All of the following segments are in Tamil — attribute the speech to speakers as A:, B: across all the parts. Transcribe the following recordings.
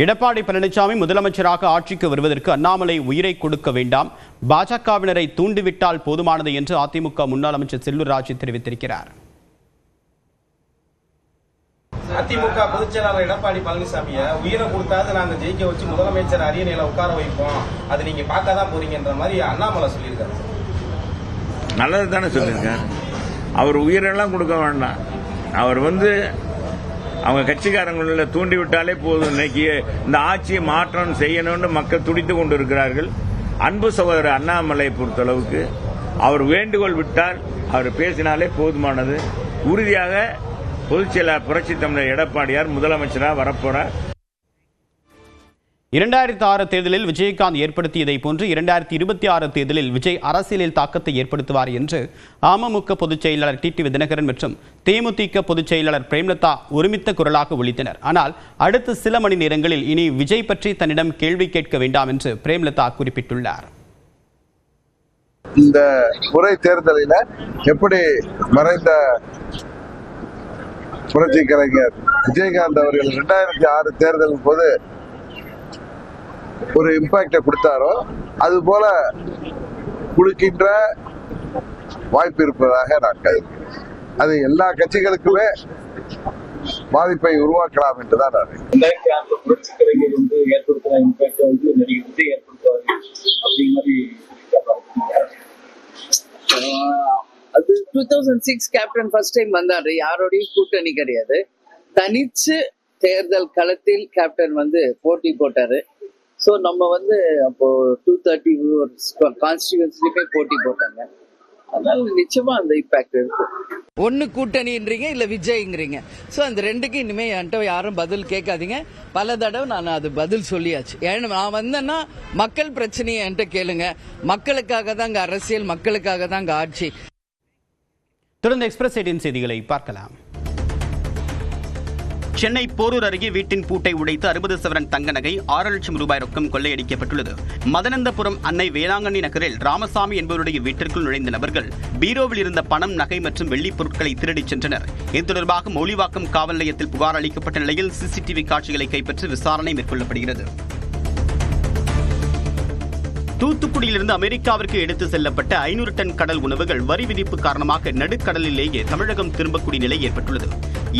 A: எடப்பாடி பழனிசாமி முதலமைச்சராக ஆட்சிக்கு வருவதற்கு அண்ணாமலை உயிரை கொடுக்க வேண்டாம், பாஜகவினரை தூண்டிவிட்டால் போதுமானது என்று அதிமுக முன்னாள் அமைச்சர் செல்லூர் ராஜு தெரிவித்திருக்கிறார்.
B: அதிமுக பொதுச் செயலாளர் எடப்பாடி பழனிசாமியை உயிரை கொடுத்தாது நாங்க ஜெயிக்க வச்சு முதலமைச்சர் அரியணையில உட்கார வைப்போம், அது நீங்க பார்க்க தான் போறீங்கன்ற மாதிரி அண்ணாமலை சொல்லியிருக்காரு.
C: நல்லது தானே சொல்லியிருக்காரு. அவர் உயிரெல்லாம் கொடுக்க வேண்டாம், அவர் அவங்க கட்சிக்காரங்கள தூண்டி விட்டாலே போதும். இன்னைக்கு இந்த ஆட்சியை மாற்றம் செய்யணும்னு மக்கள் துடித்து கொண்டு இருக்கிறார்கள். அன்பு சகோதரர் அண்ணாமலை பொறுத்தளவுக்கு அவர் வேண்டுகோள் விட்டால் அவர் பேசினாலே போதுமானது. உறுதியாக பொதுச் செயலாளர் புரட்சித் தமிழர் எடப்பாடியார் முதலமைச்சராக வரப்போறார்.
A: 2006 தேர்தலில் விஜயகாந்த் ஏற்படுத்தியதை போன்று 2026 தேர்தலில் விஜய் அரசியலில் தாக்கத்தை ஏற்படுத்துவார் என்று அமமுக பொதுச் செயலாளர் டிடிவி தினகரன் மற்றும் தேமுதிக பொதுச் செயலாளர் பிரேமலதா ஒருமித்த குரலாக ஒலித்தனர். ஆனால் அடுத்த சில மணி நேரங்களில் இனி விஜய் பற்றி தன்னிடம் கேள்வி கேட்க வேண்டாம் என்று பிரேமலதா குறிப்பிட்டுள்ளார்.
D: இந்த முறை தேர்தலில் எப்படி மறைந்த புரட்சி கலைஞர் விஜயகாந்த் அவர்கள் 2006 தேர்தலின் போது ஒரு இம்பாக்டை கொடுத்தாரோ அது போல கொடுக்கின்ற வாய்ப்பு இருப்பதாக நான் கருதுகிறேன். அது எல்லா கட்சிகளுக்குமே பாதிப்பை உருவாக்கலாம் என்றுதான் நான்
E: புரட்சி கலைஞர் ஏற்படுத்துற இம்பாக்ட் நடிகர் விஜய் ஏற்படுத்துவாரு அப்படிங்கிற
F: அது 2006 கேப்டன் ஃபர்ஸ்ட் டைம் வந்தாரு. யாரோடையும் கூட்டணி கிடையாது, தனிச்சு தேர்தல் களத்தில் கேப்டன் போட்டி போட்டாரு. ஸோ நம்ம அப்போ 230 கான்ஸ்டிடியூன்சிலுமே போட்டி போட்டாங்க. அதனால நிச்சயமா அந்த இம்பாக்ட் இருக்கு.
G: ஒன்னு கூட்டணின்றீங்க இல்ல விஜய்ங்கிறீங்க. ஸோ அந்த ரெண்டுக்கு இனிமே என்கிட்ட யாரும் பதில் கேட்காதீங்க. பல தடவை நான் அது பதில் சொல்லியாச்சு. ஏன்னா நான் வந்தேன்னா மக்கள் பிரச்சனையை என்கிட்ட கேளுங்க. மக்களுக்காக தான் அங்க அரசியல், மக்களுக்காக தான் அங்க ஆட்சி.
A: தொடர்ந்து எக்ஸ்பிரஸ் 18 செய்திகளை பார்க்கலாம். சென்னை போரூர் அருகே வீட்டின் பூட்டை உடைத்து 60 சவரன் தங்க நகை 6 லட்சம் ரூபாய் ரொக்கம் கொள்ளையடிக்கப்பட்டுள்ளது. மதனந்தபுரம் அன்னை வேளாங்கண்ணி நகரில் ராமசாமி என்பவருடைய வீட்டிற்குள் நுழைந்த நபர்கள் பீரோவில் இருந்த பணம், நகை மற்றும் வெள்ளிப் பொருட்களை திருடிச் சென்றனர். இது தொடர்பாக மௌலிவாக்கம் காவல் நிலையத்தில் புகார் அளிக்கப்பட்ட நிலையில் சிசிடிவி காட்சிகளை கைப்பற்றி விசாரணை மேற்கொள்ளப்படுகிறது. தூத்துக்குடியிலிருந்து அமெரிக்காவிற்கு எடுத்து செல்லப்பட்ட 500 டன் கடல் உணவுகள் வரி விதிப்பு காரணமாக நடுக்கடலிலேயே தமிழகம் திரும்பக்கூடிய நிலை ஏற்பட்டுள்ளது.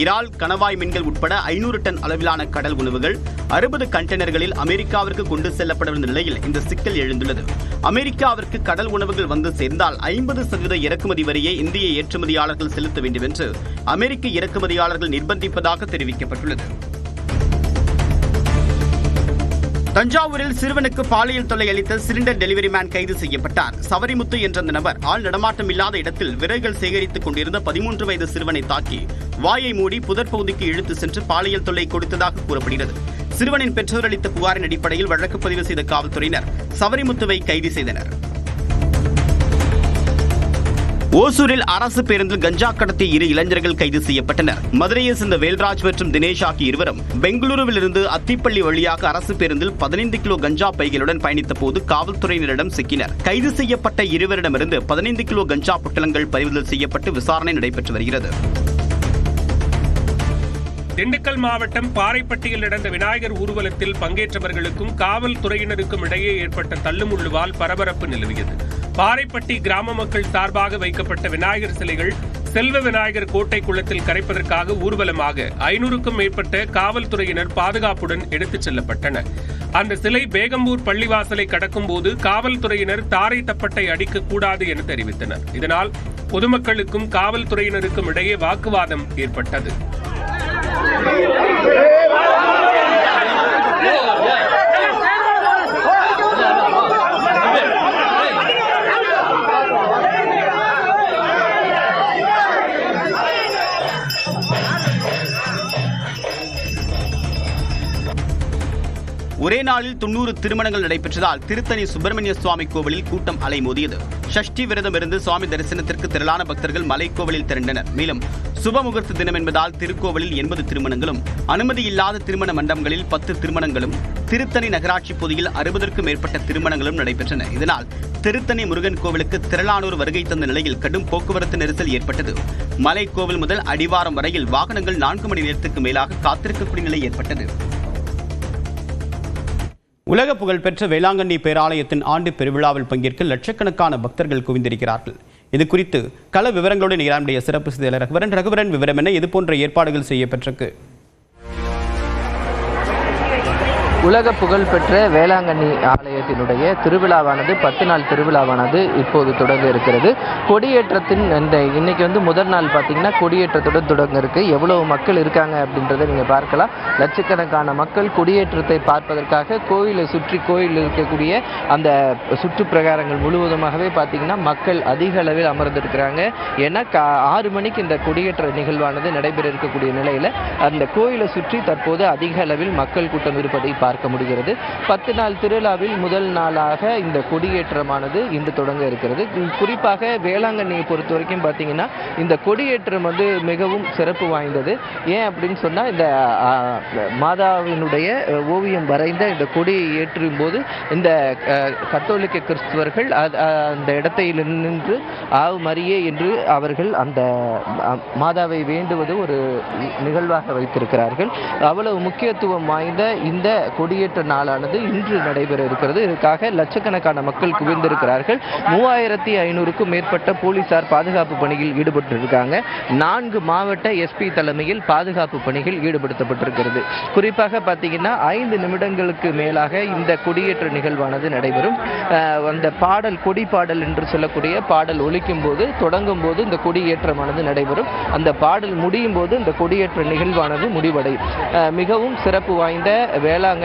A: இறால், கணவாய் மீன்கள் உட்பட 500 டன் அளவிலான கடல் உணவுகள் 60 கண்டெய்னர்களில் அமெரிக்காவிற்கு கொண்டு செல்லப்படவிருந்த நிலையில் இந்த சிக்கல் எழுந்துள்ளது. அமெரிக்காவிற்கு கடல் உணவுகள் வந்து சேர்ந்தால் 50% இறக்குமதி வரியை இந்திய ஏற்றுமதியாளர்கள் செலுத்த வேண்டும் என்று அமெரிக்க இறக்குமதியாளர்கள் நிர்பந்திப்பதாக தெரிவிக்கப்பட்டுள்ளது. தஞ்சாவூரில் சிறுவனுக்கு பாலியல் தொல்லை அளித்த சிலிண்டர் டெலிவரி மேன் கைது செய்யப்பட்டார். சவரிமுத்து என்ற அந்த நபர் ஆள் நடமாட்டம் இல்லாத இடத்தில் விறகுகள் சேகரித்துக் கொண்டிருந்த 13 வயது சிறுவனை தாக்கி வாயை மூடி புதர் பகுதிக்கு இழுத்து சென்று பாலியல் தொல்லை கொடுத்ததாக கூறப்படுகிறது. சிறுவனின் பெற்றோர் அளித்த புகாரின் அடிப்படையில் வழக்கு பதிவு செய்த காவல்துறையினர் சவரிமுத்துவை கைது செய்தனர். ஓசூரில் அரசு பேருந்தில் கஞ்சா கடத்திய 2 இளைஞர்கள் கைது செய்யப்பட்டனர். மதுரையை சேர்ந்த வேல்ராஜ் மற்றும் தினேஷ் ஆகிய இருவரும் பெங்களூருவிலிருந்து அத்திப்பள்ளி வழியாக அரசு பேருந்தில் 15 கிலோ கஞ்சா பைகளுடன் பயணித்த போது காவல்துறையினரிடம் சிக்கினர். கைது செய்யப்பட்ட இருவரிடமிருந்து 15 கிலோ கஞ்சா பொட்டலங்கள் பறிமுதல் செய்யப்பட்டு விசாரணை நடைபெற்று வருகிறது.
H: திண்டுக்கல் மாவட்டம் பாறைப்பட்டியில் நடந்த விநாயகர் ஊர்வலத்தில் பங்கேற்றவர்களுக்கும் காவல்துறையினருக்கும் இடையே ஏற்பட்ட தள்ளுமுள்ளுவால் பரபரப்பு நிலவியது. பாறைப்பட்டி கிராம மக்கள் சார்பாக வைக்கப்பட்ட விநாயகர் சிலைகள் செல்வ விநாயகர் கோட்டை குளத்தில் கரைப்பதற்காக ஊர்வலமாக 500க்கும் மேற்பட்ட காவல்துறையினர் பாதுகாப்புடன் எடுத்துச் செல்லப்பட்டனர். அந்த சிலை பேகம்பூர் பள்ளிவாசலை கடக்கும் போது காவல்துறையினர் தாரை தப்பட்டை அடிக்கக்கூடாது என தெரிவித்தனர். இதனால் பொதுமக்களுக்கும் காவல்துறையினருக்கும் இடையே வாக்குவாதம் ஏற்பட்டது.
A: ஒரே நாளில் 90 திருமணங்கள் நடைபெற்றதால் திருத்தணி சுப்பிரமணிய சுவாமி கோவிலில் கூட்டம் அலைமோதியது. ஷஷ்டி விரதம் இருந்து சுவாமி தரிசனத்திற்கு திரளான பக்தர்கள் மலைக்கோவிலில் திரண்டனர். மேலும் சுபமுகூர்த்த தினம் என்பதால் திருக்கோவிலில் 80 திருமணங்களும், அனுமதி இல்லாத திருமண மண்டபங்களில் 10 திருமணங்களும், திருத்தணி நகராட்சி பகுதியில் 60க்கும் மேற்பட்ட திருமணங்களும் நடைபெற்றன. இதனால் திருத்தணி முருகன் கோவிலுக்கு திரளானோர் வருகை தந்த நிலையில் கடும் போக்குவரத்து நெரிசல் ஏற்பட்டது. மலைக்கோவில் முதல் அடிவாரம் வரையில் வாகனங்கள் 4 மணி நேரத்துக்கு மேலாக காத்திருக்கக்கூடிய நிலை ஏற்பட்டது. உலக புகழ்பெற்ற வேளாங்கண்ணி பேராலயத்தின் ஆண்டு பெருவிழாவில் பங்கேற்க லட்சக்கணக்கான பக்தர்கள் குவிந்திருக்கிறார்கள். இது குறித்து கள விவரங்களோடு நம்முடைய சிறப்பு செய்தியாளர் ரகுவரன் விவரம் என்ன, இது போன்ற ஏற்பாடுகள் செய்யப்பட்டிருக்கு?
I: உலக புகழ்பெற்ற வேளாங்கண்ணி ஆலயத்தினுடைய திருவிழாவானது 10 நாள் திருவிழாவானது இப்போது தொடங்க இருக்கிறது. கொடியேற்றத்தின் இன்னைக்கு முதல் நாள் பார்த்தீங்கன்னா கொடியேற்றத்துடன் தொடங்க இருக்கு. எவ்வளவு மக்கள் இருக்காங்க அப்படின்றத நீங்க பார்க்கலாம். லட்சக்கணக்கான மக்கள் கொடியேற்றத்தை பார்ப்பதற்காக கோயிலை சுற்றி கோயில் இருக்கக்கூடிய அந்த சுற்று பிரகாரங்கள் முழுவதுமாகவே பார்த்தீங்கன்னா மக்கள் அதிக அளவில் அமர்ந்திருக்கிறாங்க. ஏன்னா 6 மணிக்கு இந்த கொடியேற்ற நிகழ்வானது நடைபெற இருக்கக்கூடிய நிலையில அந்த கோயிலை சுற்றி தற்போது அதிக அளவில் மக்கள் கூட்டம் இருப்பதை பார்க்க முடிகிறது. 10 நாள் திருவிழாவில் முதல் நாளாக இந்த கொடியேற்றமானது இன்று தொடங்க இருக்கிறது. குறிப்பாக வேளாங்கண்ணியை பொறுத்த வரைக்கும் பார்த்தீங்கன்னா இந்த கொடியேற்றம் மிகவும் சிறப்பு வாய்ந்தது. ஏன் அப்படின்னு சொன்னா இந்த மாதாவினுடைய ஓவியம் வரைந்த இந்த கொடியை ஏற்றும் போது இந்த கத்தோலிக்க கிறிஸ்துவர்கள் அந்த இடத்தை நின்று ஆவு மரியே என்று அவர்கள் அந்த மாதாவை வேண்டுவது ஒரு நிகழ்வாக வைத்திருக்கிறார்கள். அவ்வளவு முக்கியத்துவம் வாய்ந்த இந்த கொடியேற்ற நாளானது இன்று நடைபெற இருக்கிறது. இதற்காக லட்சக்கணக்கான மக்கள் குவிந்திருக்கிறார்கள். 3500க்கும் மேற்பட்ட போலீசார் பாதுகாப்பு பணியில் ஈடுபட்டிருக்காங்க. 4 மாவட்ட எஸ்பி தலைமையில் பாதுகாப்பு பணிகள் ஈடுபடுத்தப்பட்டிருக்கிறது. குறிப்பாக பார்த்தீங்கன்னா 5 நிமிடங்களுக்கு மேலாக இந்த கொடியேற்ற நிகழ்வானது நடைபெறும். அந்த பாடல் கொடி பாடல் என்று சொல்லக்கூடிய பாடல் ஒலிக்கும் போது தொடங்கும் போது இந்த கொடியேற்றமானது நடைபெறும். அந்த பாடல் முடியும் போது இந்த கொடியேற்ற நிகழ்வானது முடிவடையும். மிகவும் சிறப்பு வாய்ந்த வேளாங்கண்ணி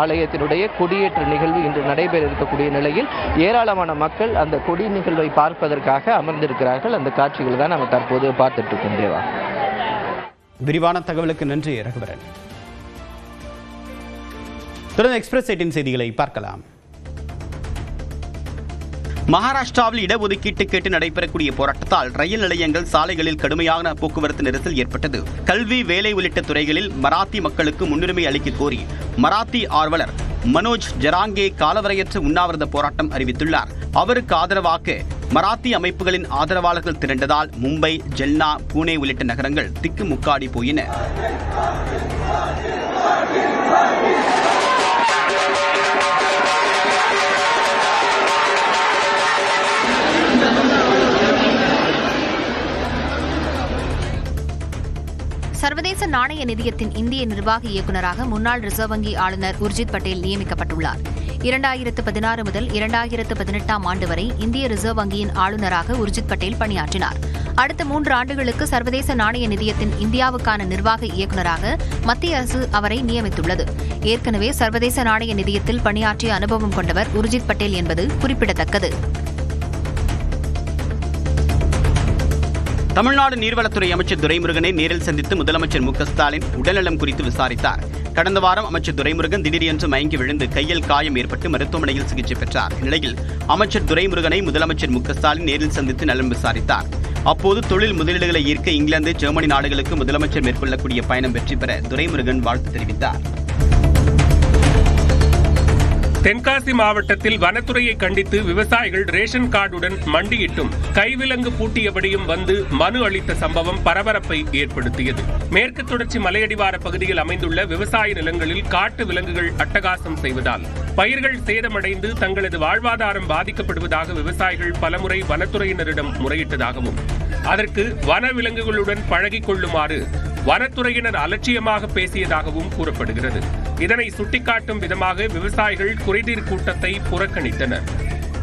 I: ஆலயத்தினுடைய கொடியேற்ற நிகழ்வு இன்று நடைபெற இருக்கக்கூடிய நிலையில் ஏராளமான மக்கள் அந்த கொடி நிகழ்வை பார்ப்பதற்காக அமர்ந்திருக்கிறார்கள். அந்த காட்சிகளை தான் நம்ம தற்போது பார்த்துட்டு இருக்கோம். தேவா,
A: விரிவான தகவலுக்கு நன்றி ரகுவரன். தொடர்ந்து எக்ஸ்பிரஸ் 18 செய்திகளை பார்க்கலாம். மகாராஷ்டிராவில் இடஒதுக்கீட்டு கேட்டு நடைபெறக்கூடிய போராட்டத்தால் ரயில் நிலையங்கள், சாலைகளில் கடுமையான போக்குவரத்து நெரிசல் ஏற்பட்டது. கல்வி, வேலை உள்ளிட்ட துறைகளில் மராத்தி மக்களுக்கு முன்னுரிமை அளிக்க கோரி மராத்தி ஆர்வலர் மனோஜ் ஜராங்கே காலவரையற்ற உண்ணாவிரத போராட்டம் அறிவித்துள்ளார். அவருக்கு ஆதரவாக மராத்தி அமைப்புகளின் ஆதரவாளர்கள் திரண்டதால் மும்பை, ஜல்னா, புனே உள்ளிட்ட நகரங்கள் திக்குமுக்காடி போயின.
J: சர்வதேச நாணய நிதியத்தின் இந்திய நிர்வாக இயக்குநராக முன்னாள் ரிசர்வ் வங்கி ஆளுநர் உர்ஜித் பட்டேல் நியமிக்கப்பட்டுள்ளார். 2016 முதல் 2018 ஆண்டு வரை இந்திய ரிசர்வ் வங்கியின் ஆளுநராக உர்ஜித் பட்டேல் பணியாற்றினார். அடுத்த 3 ஆண்டுகளுக்கு சர்வதேச நாணய நிதியத்தின் இந்தியாவுக்கான நிர்வாக இயக்குநராக மத்திய அரசு அவரை நியமித்துள்ளது. ஏற்கனவே சர்வதேச நாணய நிதியத்தில் பணியாற்றிய அனுபவம் கொண்டவர் உர்ஜித் பட்டேல் என்பது குறிப்பிடத்தக்கது.
A: தமிழ்நாடு நீர்வளத்துறை அமைச்சர் துரைமுருகனை நேரில் சந்தித்து முதலமைச்சர் மு.க.ஸ்டாலின் உடல்நலம் குறித்து விசாரித்தார். கடந்த வாரம் அமைச்சர் துரைமுருகன் திடீரென்று மயங்கி விழுந்து கையில் காயம் ஏற்பட்டு மருத்துவமனையில் சிகிச்சை பெற்றார். இந்நிலையில் அமைச்சர் துரைமுருகனை முதலமைச்சர் மு.க.ஸ்டாலின் நேரில் சந்தித்து நலம் விசாரித்தார். அப்போது தொழில் முதலீடுகளை ஈர்க்க இங்கிலாந்து, ஜெர்மனி நாடுகளுக்கு முதலமைச்சர் மேற்கொள்ளக்கூடிய பயணம் வெற்றி பெற துரைமுருகன் வாழ்த்து தெரிவித்தார்.
H: தென்காசி மாவட்டத்தில் வனத்துறையை கண்டித்து விவசாயிகள் ரேஷன் கார்டுடன் மண்டியிட்டும் கைவிலங்கு பூட்டியபடியும் வந்து மனு அளித்த சம்பவம் பரபரப்பை ஏற்படுத்தியது. மேற்கு தொடர்ச்சி மலையடிவார பகுதியில் அமைந்துள்ள விவசாய நிலங்களில் காட்டு விலங்குகள் அட்டகாசம் செய்வதால் பயிர்கள் சேதமடைந்து தங்களது வாழ்வாதாரம் பாதிக்கப்படுவதாக விவசாயிகள் பலமுறை வனத்துறையினரிடம் முறையிட்டதாகவும் அதற்கு வன விலங்குகளுடன் பழகிக் கொள்ளுமாறு வனத்துறையினர் அலட்சியமாக பேசியதாகவும் கூறப்படுகிறது. இதனை சுட்டிக்காட்டும் விதமாக விவசாயிகள் குறைதீர் கூட்டத்தை புறக்கணித்தனர்.